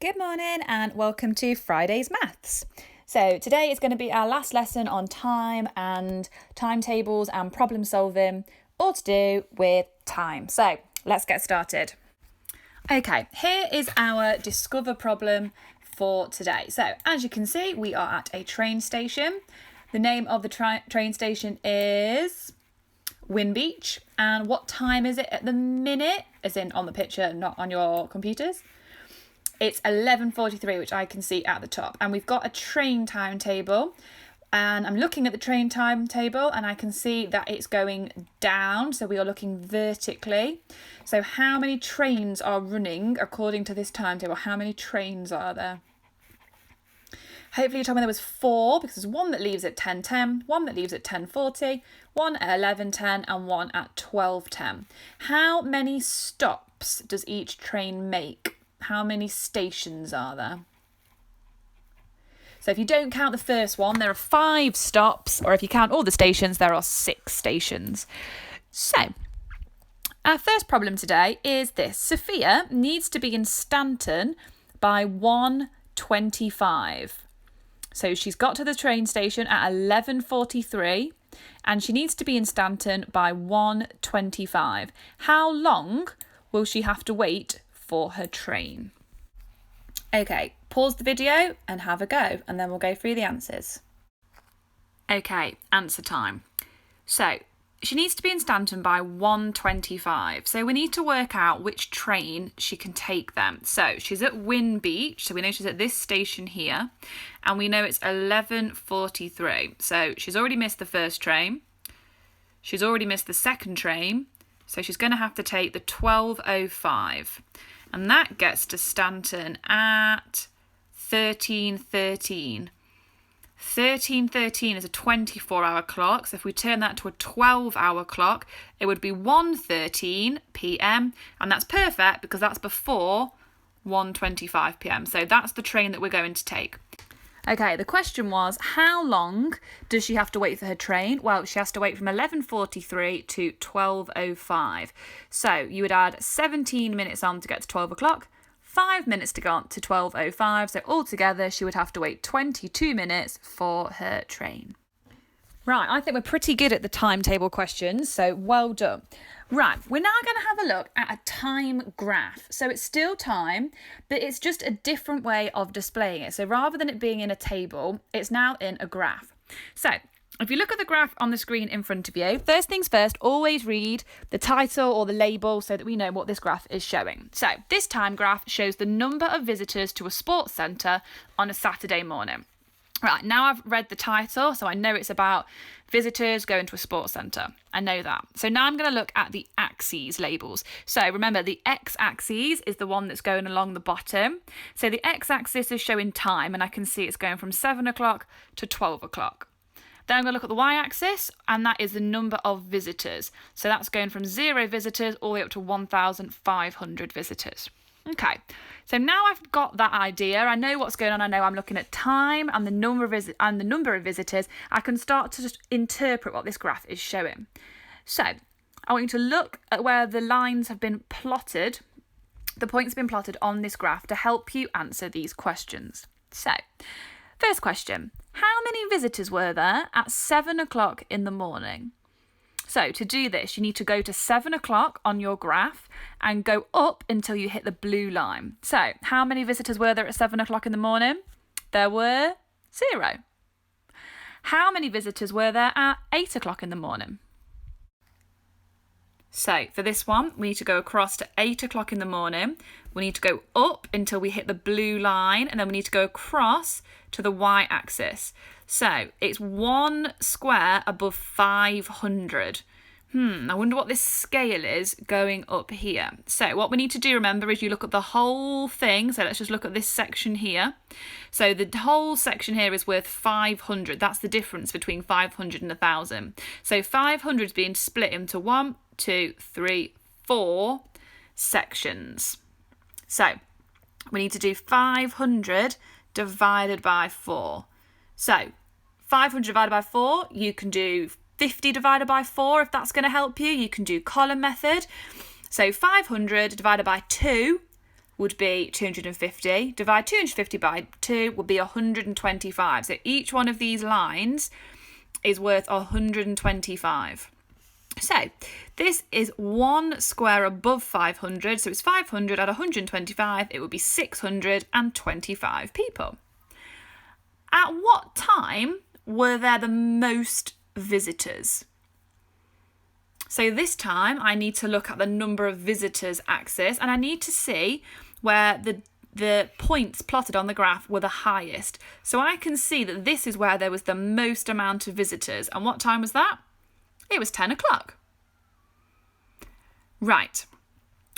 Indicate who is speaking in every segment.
Speaker 1: Good morning and welcome to Friday's Maths. So today is going to be our last lesson on time and timetables and problem solving, all to do with time. So let's get started. Okay, here is our Discover problem for today. So as you can see, we are at a train station. The name of the train station is Winbeach. And what time is it at the minute? As in on the picture, not on your computers. It's 11:43, which I can see at the top. And we've got a train timetable. And I'm looking at the train timetable and I can see that it's going down. So we are looking vertically. So how many trains are running according to this timetable? How many trains are there? Hopefully you told me there was 4, because there's one that leaves at 10:10, one that leaves at 10:40, one at 11:10 and one at 12:10. How many stops does each train make? How many stations are there? So if you don't count the first one, there are 5 stops, or if you count all the stations, there are 6 stations. So our first problem today is this. Sophia needs to be in Stanton by 1:25. So she's got to the train station at 11:43 and she needs to be in Stanton by 1:25. How long will she have to wait for her train? Okay, pause the video and have a go and then we'll go through the answers. Okay, answer time. So she needs to be in Stanton by 1:25. So we need to work out which train she can take then. So she's at Winbeach. So we know she's at this station here. And we know it's 11:43. So she's already missed the first train. She's already missed the second train. So she's going to have to take the 12:05. And that gets to Stanton at 13:13. 13:13 is a 24-hour clock, so if we turn that to a 12-hour clock, it would be 1:13 p.m, and that's perfect because that's before 1:25 p.m. So that's the train that we're going to take. Okay, the question was, how long does she have to wait for her train? Well, she has to wait from 11:43 to 12:05. So you would add 17 minutes on to get to 12 o'clock, 5 minutes to go on to 12:05, so altogether she would have to wait 22 minutes for her train. Right, I think we're pretty good at the timetable questions, so well done. Right, we're now going to have a look at a time graph. So it's still time, but it's just a different way of displaying it. So rather than it being in a table, it's now in a graph. So if you look at the graph on the screen in front of you, first things first, always read the title or the label so that we know what this graph is showing. So this time graph shows the number of visitors to a sports centre on a Saturday morning. Right, now I've read the title, so I know it's about visitors going to a sports centre. I know that. So now I'm going to look at the axes labels. So remember, the x-axis is the one that's going along the bottom. So the x-axis is showing time, and I can see it's going from 7 o'clock to 12 o'clock. Then I'm going to look at the y-axis, and that is the number of visitors. So that's going from 0 visitors all the way up to 1,500 visitors. Okay, so now I've got that idea. I know what's going on. I know I'm looking at time and the number of visitors. I can start to just interpret what this graph is showing. So I want you to look at where the lines have been plotted. The points have been plotted on this graph to help you answer these questions. So, first question: how many visitors were there at 7 o'clock in the morning? So to do this, you need to go to 7 o'clock on your graph and go up until you hit the blue line. So how many visitors were there at 7 o'clock in the morning? There were 0. How many visitors were there at 8 o'clock in the morning? So for this one, we need to go across to 8 o'clock in the morning. We need to go up until we hit the blue line, and then we need to go across to the y-axis. So it's 1 square above 500. I wonder what this scale is going up here. So what we need to do, remember, is you look at the whole thing. So let's just look at this section here. So the whole section here is worth 500. That's the difference between 500 and 1,000. So 500 is being split into 1, 2, 3, 4 sections. So we need to do 500 divided by 4. So 500 divided by 4, you can do 50 divided by 4 if that's going to help you. You can do column method. So 500 divided by 2 would be 250. Divide 250 by 2 would be 125. So each one of these lines is worth 125. So this is one square above 500. So it's 500 at 125. It would be 625 people. At what time were there the most visitors? So this time I need to look at the number of visitors axis, and I need to see where the points plotted on the graph were the highest. So I can see that this is where there was the most amount of visitors. And what time was that? It was 10 o'clock. Right.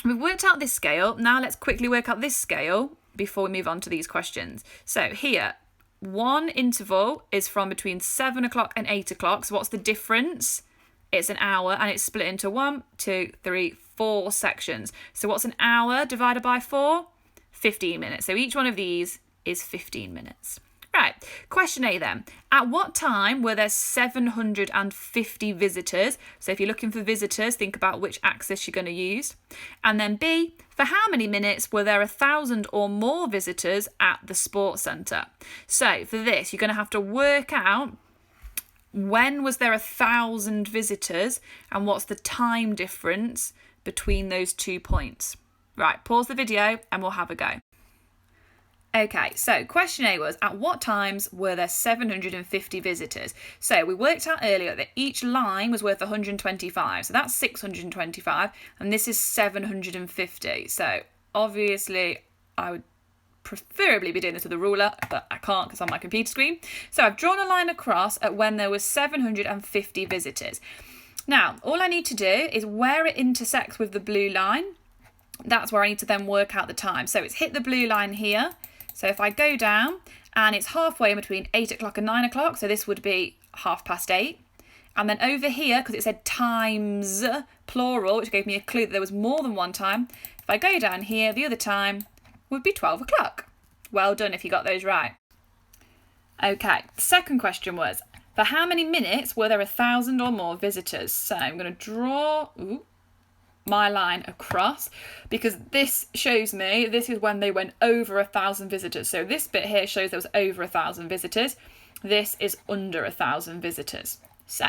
Speaker 1: We've worked out this scale. Now let's quickly work out this scale before we move on to these questions. So here, one interval is from between 7 o'clock and 8 o'clock. So what's the difference? It's an hour, and it's split into 1, 2, 3, 4 sections. So what's an hour divided by 4? 15 minutes. So each one of these is 15 minutes. Right, question A then. At what time were there 750 visitors? So if you're looking for visitors, think about which axis you're going to use. And then B, for how many minutes were there 1,000 or more visitors at the sports centre? So for this, you're going to have to work out when was there 1,000 visitors and what's the time difference between those 2 points. Right, pause the video and we'll have a go. Okay, so question A was, at what times were there 750 visitors? So we worked out earlier that each line was worth 125, so that's 625, and this is 750. So obviously I would preferably be doing this with a ruler, but I can't because on my computer screen. So I've drawn a line across at when there was 750 visitors. Now, all I need to do is where it intersects with the blue line, that's where I need to then work out the time. So it's hit the blue line here. So if I go down, and it's halfway in between 8 o'clock and 9 o'clock, so this would be 8:30. And then over here, because it said times, plural, which gave me a clue that there was more than one time, if I go down here, the other time would be 12 o'clock. Well done if you got those right. Okay, the second question was, for how many minutes were there 1,000 or more visitors? So I'm going to draw my line across, because this shows me this is when they went over 1,000 visitors. So this bit here shows there was over 1,000 visitors. This is under 1,000 visitors. So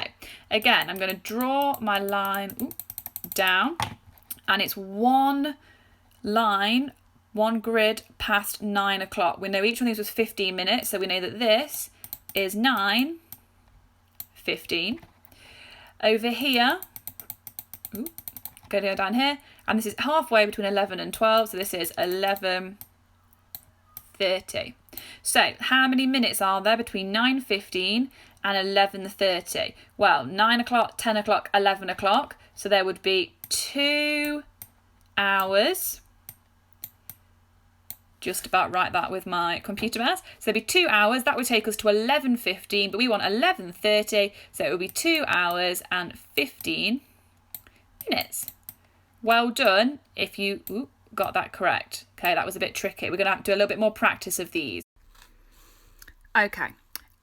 Speaker 1: again, I'm going to draw my line down, and it's one line, one grid past 9 o'clock. We know each one of these was 15 minutes, so we know that this is 9:15. Over here, go down here, and this is halfway between 11 and 12, so this is 11:30. So how many minutes are there between 9:15 and 11:30? Well, 9 o'clock, 10 o'clock, 11 o'clock, so there would be 2 hours. Just about right that with my computer mouse. So there'd be 2 hours. That would take us to 11:15, but we want 11:30, so it would be 2 hours and 15 minutes. Well done if you got that correct. Okay, that was a bit tricky. We're going to have to do a little bit more practice of these. Okay,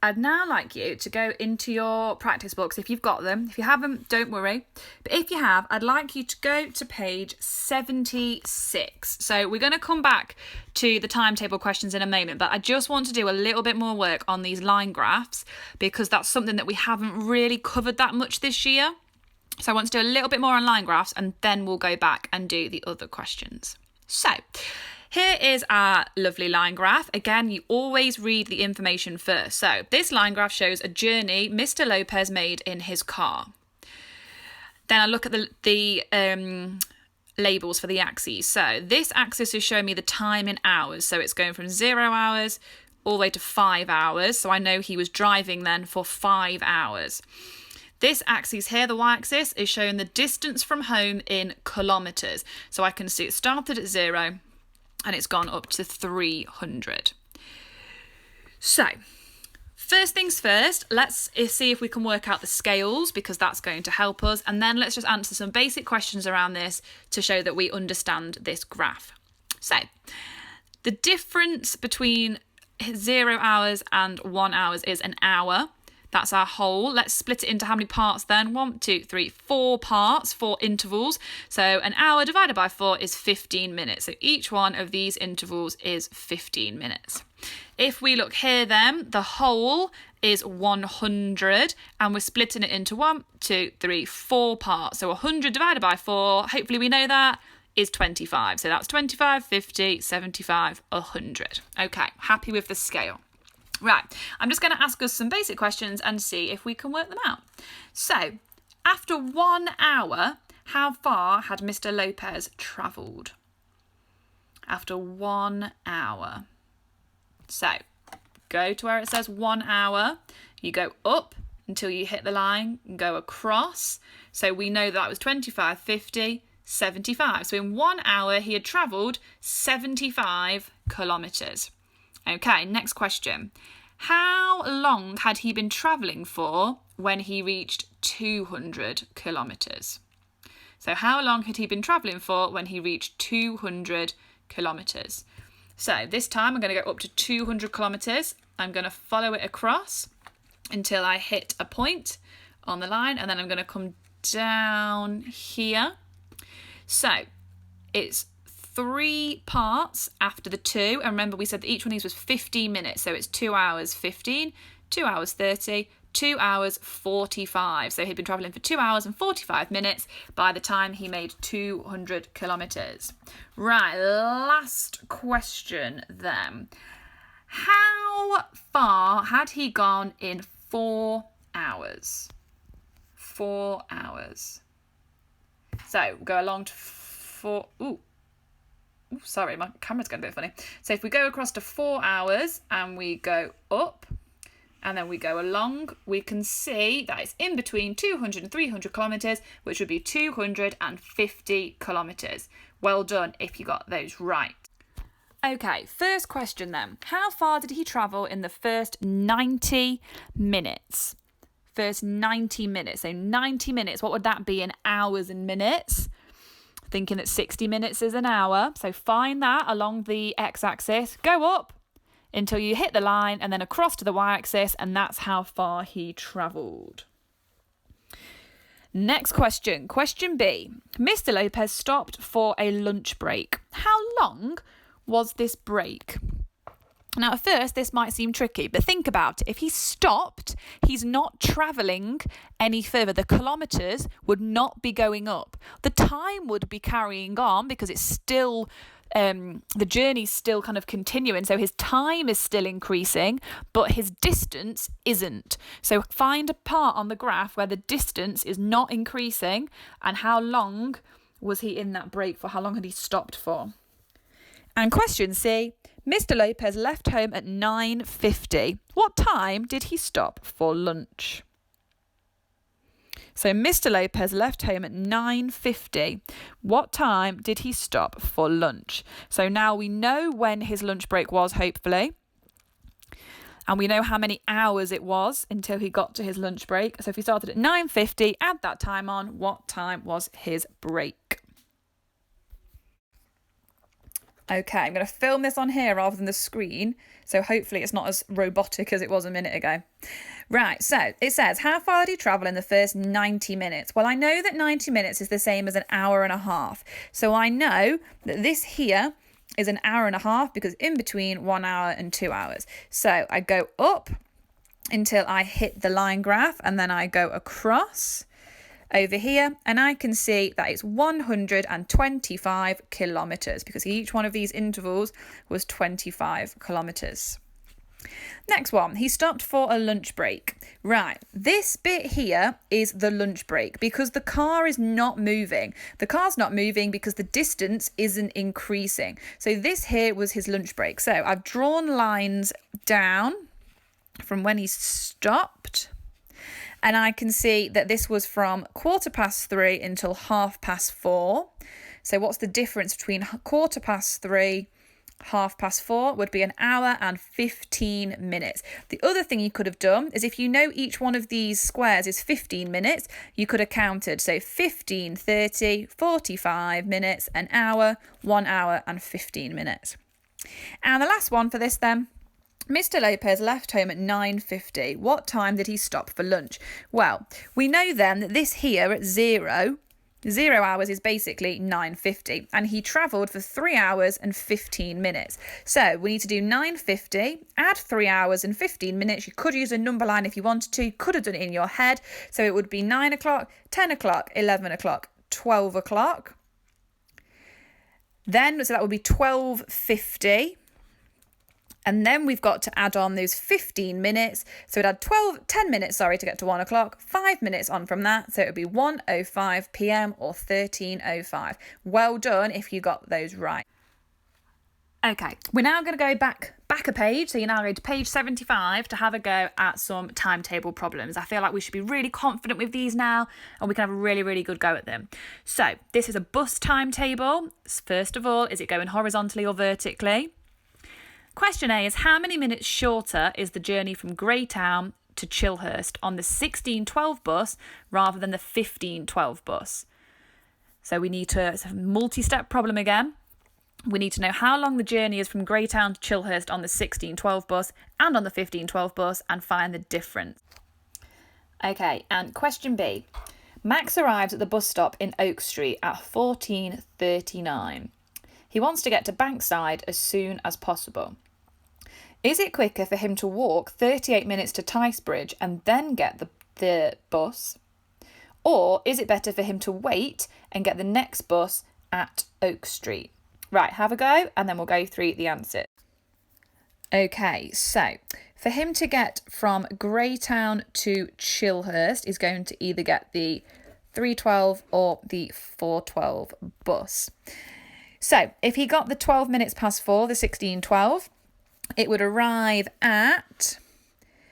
Speaker 1: I'd now like you to go into your practice books if you've got them. If you haven't, don't worry. But if you have, I'd like you to go to page 76. So we're going to come back to the timetable questions in a moment, but I just want to do a little bit more work on these line graphs, because that's something that we haven't really covered that much this year. So I want to do a little bit more on line graphs, and then we'll go back and do the other questions. So here is our lovely line graph. Again, you always read the information first. So this line graph shows a journey Mr. Lopez made in his car. Then I look at the labels for the axes. So this axis is showing me the time in hours. So it's going from 0 hours all the way to 5 hours. So I know he was driving then for 5 hours. This axis here, the y-axis, is showing the distance from home in kilometres. So I can see it started at 0 and it's gone up to 300. So, first things first, let's see if we can work out the scales, because that's going to help us. And then let's just answer some basic questions around this to show that we understand this graph. So, the difference between 0 hours and 1 hour is an hour. That's our whole. Let's split it into how many parts then? 1, 2, 3, 4 parts, 4 intervals. So an hour divided by 4 is 15 minutes. So each one of these intervals is 15 minutes. If we look here then, the whole is 100 and we're splitting it into 1, 2, 3, 4 parts. So 100 divided by 4, hopefully we know that, is 25. So that's 25, 50, 75, 100. Okay, happy with the scale. Right, I'm just going to ask us some basic questions and see if we can work them out. So, after 1 hour, how far had Mr. Lopez travelled? After 1 hour. So, go to where it says 1 hour. You go up until you hit the line and go across. So, we know that was 25, 50, 75. So, in 1 hour, he had travelled 75 kilometres. Okay, next question. How long had he been travelling for when he reached 200 kilometres? So how long had he been travelling for when he reached 200 kilometres? So this time I'm going to go up to 200 kilometres. I'm going to follow it across until I hit a point on the line, and then I'm going to come down here. So it's 3 parts after the 2, and remember we said that each one of these was 15 minutes, so it's 2 hours 15, 2 hours 30, 2 hours 45. So he'd been travelling for 2 hours and 45 minutes by the time he made 200 kilometres. Right, last question then. How far had he gone in 4 hours? 4 hours. So we'll go along to 4... sorry, my camera's going a bit funny. So if we go across to 4 hours and we go up and then we go along, we can see that it's in between 200 and 300 kilometres, which would be 250 kilometres. Well done if you got those right. Okay, first question then. How far did he travel in the first 90 minutes? First 90 minutes. So 90 minutes, what would that be in hours and minutes? Thinking that 60 minutes is an hour. So find that along the x-axis. Go up until you hit the line and then across to the y-axis, and that's how far he travelled. Next question. Question B. Mr. Lopez stopped for a lunch break. How long was this break? Now, at first, this might seem tricky, but think about it. If he stopped, he's not travelling any further. The kilometres would not be going up. The time would be carrying on because it's still, the journey's still kind of continuing. So his time is still increasing, but his distance isn't. So find a part on the graph where the distance is not increasing and how long was he in that break for? How long had he stopped for? And question C, Mr. Lopez left home at 9:50. What time did he stop for lunch? So Mr. Lopez left home at 9:50. What time did he stop for lunch? So now we know when his lunch break was, hopefully. And we know how many hours it was until he got to his lunch break. So if he started at 9:50, add that time on, what time was his break? Okay, I'm going to film this on here rather than the screen, so hopefully it's not as robotic as it was a minute ago. Right, so it says, how far did he travel in the first 90 minutes? Well, I know that 90 minutes is the same as an hour and a half. So I know that this here is an hour and a half because in between 1 hour and 2 hours. So I go up until I hit the line graph and then I go across over here and I can see that it's 125 kilometres because each one of these intervals was 25 kilometres. Next one, he stopped for a lunch break. Right, this bit here is the lunch break because the car is not moving. The car's not moving because the distance isn't increasing. So this here was his lunch break. So I've drawn lines down from when he stopped. And I can see that this was from 3:15 until 4:30. So what's the difference between 3:15, 4:30 would be an hour and 15 minutes. The other thing you could have done is if you know each one of these squares is 15 minutes, you could have counted. So 15, 30, 45 minutes, an hour, 1 hour and 15 minutes. And the last one for this then, Mr. Lopez left home at 9:50. What time did he stop for lunch? Well, we know then that this here at 0 hours is basically 9:50, and he travelled for 3 hours and 15 minutes. So we need to do 9:50, add 3 hours and 15 minutes. You could use a number line if you wanted to, you could have done it in your head. So it would be 9 o'clock, 10 o'clock, 11 o'clock, 12 o'clock. Then, so that would be 12:50. And then we've got to add on those 15 minutes. So we'd add 10 minutes, to get to 1 o'clock, 5 minutes on from that. So it would be 1:05 p.m. or 13:05. Well done if you got those right. Okay, we're now going to go back a page. So you're now going to page 75 to have a go at some timetable problems. I feel like we should be really confident with these now, and we can have a really, really good go at them. So this is a bus timetable. First of all, is it going horizontally or vertically? Question A is, how many minutes shorter is the journey from Greytown to Chilhurst on the 16:12 bus rather than the 15:12 bus? So we need to, it's a multi-step problem again. We need to know how long the journey is from Greytown to Chilhurst on the 16:12 bus and on the 15:12 bus, and find the difference. Okay, and question B. Max arrives at the bus stop in Oak Street at 14:39. He wants to get to Bankside as soon as possible. Is it quicker for him to walk 38 minutes to Ticebridge and then get the bus? Or is it better for him to wait and get the next bus at Oak Street? Right, have a go, and then we'll go through the answers. Okay, so for him to get from Greytown to Chilhurst, he's going to either get the 3:12 or the 4:12 bus. So if he got the 12 minutes past 4, the 16:12, it would arrive at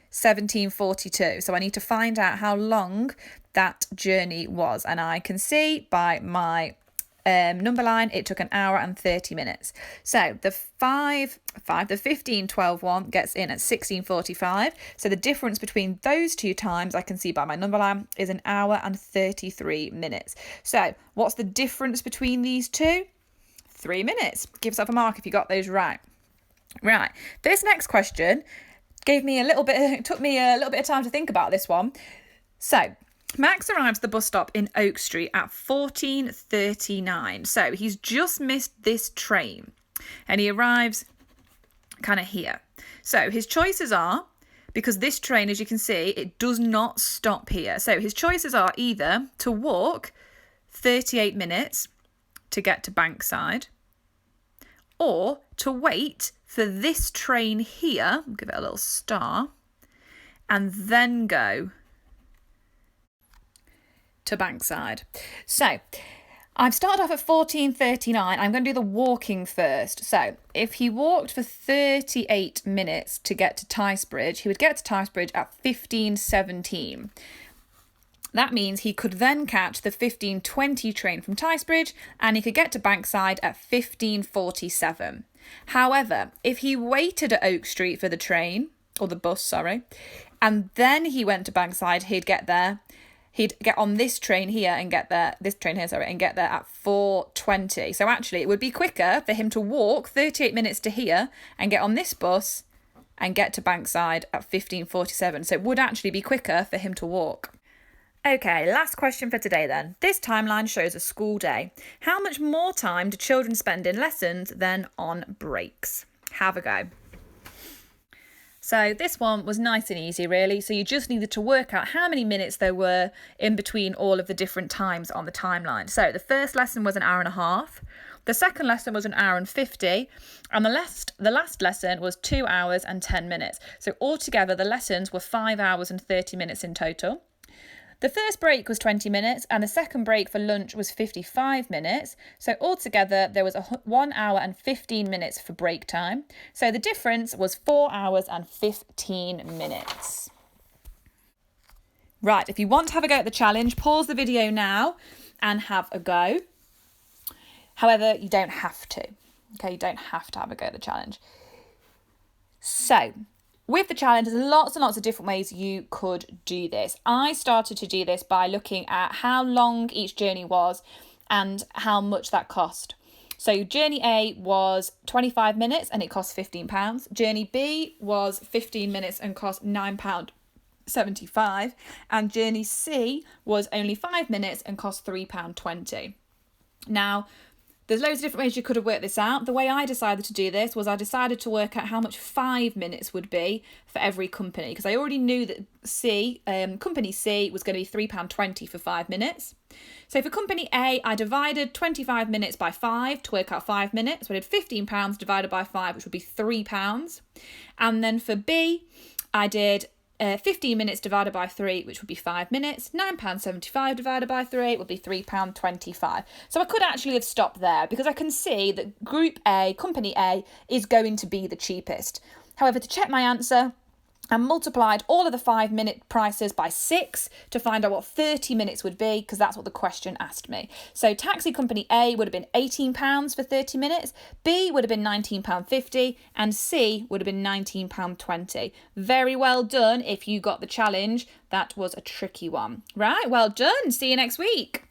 Speaker 1: 17:42. So I need to find out how long that journey was. And I can see by my number line, it took 1 hour and 30 minutes. So the 15:12 one gets in at 16:45. So the difference between those two times, I can see by my number line, is 1 hour and 33 minutes. So what's the difference between these two? 3 minutes. Give yourself a mark if you got those right. Right. This next question took me a little bit of time to think about this one. So Max arrives at the bus stop in Oak Street at 14:39. So he's just missed this train and he arrives kind of here. So his choices are, because this train, as you can see, it does not stop here. So his choices are either to walk 38 minutes to get to Bankside, or to wait for this train here, I'll give it a little star, and then go to Bankside. So I've started off at 14:39. I'm going to do the walking first. So if he walked for 38 minutes to get to Ticebridge, he would get to Ticebridge at 15:17. That means he could then catch the 15:20 train from Ticebridge, and he could get to Bankside at 15:47. However, if he waited at Oak Street for the train, or the bus, and then he went to Bankside, he'd get on this train here and get there, and get there at 4:20. So actually, it would be quicker for him to walk 38 minutes to here and get on this bus and get to Bankside at 15:47. So it would actually be quicker for him to walk. Okay, last question for today then. This timeline shows a school day. How much more time do children spend in lessons than on breaks? Have a go. So this one was nice and easy, really. So you just needed to work out how many minutes there were in between all of the different times on the timeline. So the first lesson was 1 hour and a half. The second lesson was 1 hour and 50. And the last lesson was 2 hours and 10 minutes. So altogether, the lessons were 5 hours and 30 minutes in total. The first break was 20 minutes and the second break for lunch was 55 minutes. So altogether there was 1 hour and 15 minutes for break time. So the difference was 4 hours and 15 minutes. Right, if you want to have a go at the challenge, pause the video now and have a go. However, you don't have to. Okay, you don't have to have a go at the challenge. So with the challenge, there's lots and lots of different ways you could do this. I started to do this by looking at how long each journey was and how much that cost. So journey A was 25 minutes and it cost £15. Journey B was 15 minutes and cost £9.75. And journey C was only 5 minutes and cost £3.20. Now, there's loads of different ways you could have worked this out. The way I decided to do this was I decided to work out how much 5 minutes would be for every company, because I already knew that company C was going to be £3.20 for 5 minutes. So for company A, I divided 25 minutes by 5 to work out 5 minutes. So I did £15 divided by 5, which would be £3. And then for B, I did 15 minutes divided by 3, which would be 5 minutes. £9.75 divided by 3 would be £3.25. So I could actually have stopped there because I can see that Group A, Company A, is going to be the cheapest. However, to check my answer, I multiplied all of the 5-minute prices by 6 to find out what 30 minutes would be, because that's what the question asked me. So taxi company A would have been £18 for 30 minutes, B would have been £19.50, and C would have been £19.20. Very well done if you got the challenge. That was a tricky one. Right, well done. See you next week.